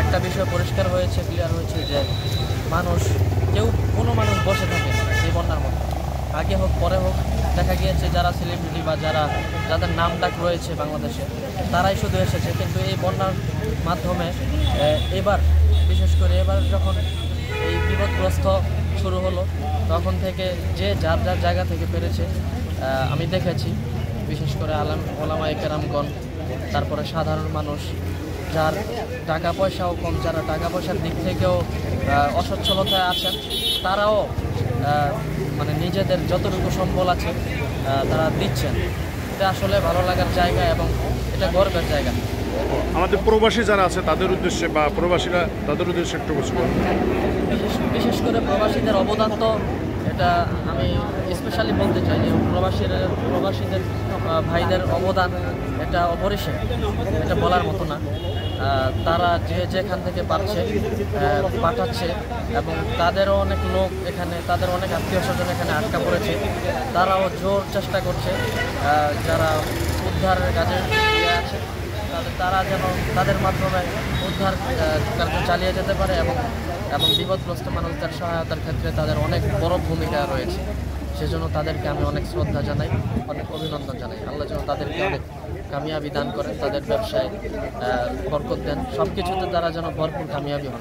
একটা বিষয় পরিষ্কার হয়েছে, ক্লিয়ার হয়েছে যে কোনো মানুষ বসে থাকে এই বন্যার মধ্যে, আগে হোক পরে হোক। দেখা গিয়েছে যারা সেলিব্রিটি বা যাদের নাম ডাক রয়েছে বাংলাদেশে, তারাই শুধু এসেছে। কিন্তু এই বন্যার মাধ্যমে বিশেষ করে এবার যখন এই বিপদগ্রস্ত শুরু হলো, তখন থেকে যে যার জায়গা থেকে পেরেছে, আমি দেখেছি বিশেষ করে ওলামায়ে কেরামগণ, তারপরে সাধারণ মানুষ, যার টাকা পয়সাও কম, যারা টাকা পয়সার দিক থেকেও অসচ্ছলতায় আছেন, তারাও মানে নিজেদের যতটুকু সম্বল আছে তারা দিচ্ছেন। এটা আসলে ভালো লাগার জায়গা এবং এটা গর্বের জায়গা। আমাদের প্রবাসী যারা আছে তাদের উদ্দেশ্যে বা প্রবাসীরা তাদের উদ্দেশ্যে একটু কিছু বলুন। বিশেষ করে প্রবাসীদের অবদান তো এটা আমি স্পেশালি বলতে চাই যে প্রবাসীদের ভাইদের অবদান এটা অপরিসীম, এটা বলার মতো না। তারা যেখান থেকে পাচ্ছে পাঠাচ্ছে, এবং তাদেরও অনেক লোক এখানে, তাদের অনেক আত্মীয় স্বজন এখানে আটকা পড়েছে, তারাও জোর চেষ্টা করছে যারা উদ্ধারের কাজে আছে তারা যেন তাদের মাধ্যমে উদ্ধার কার্য চালিয়ে যেতে পারে এবং বিপদগ্রস্ত মানুষদের সহায়তার ক্ষেত্রে তাদের অনেক বড় ভূমিকা রয়েছে। সেজন্য তাদেরকে আমি অনেক শ্রদ্ধা জানাই, অনেক অভিনন্দন জানাই। আল্লাহ যেন তাদেরকে অনেক কামিয়াবি দান করেন, তাদের ব্যবসায় বরকত দেন, সব কিছুতে তারা যেন ভরপুর কামিয়াবি হন।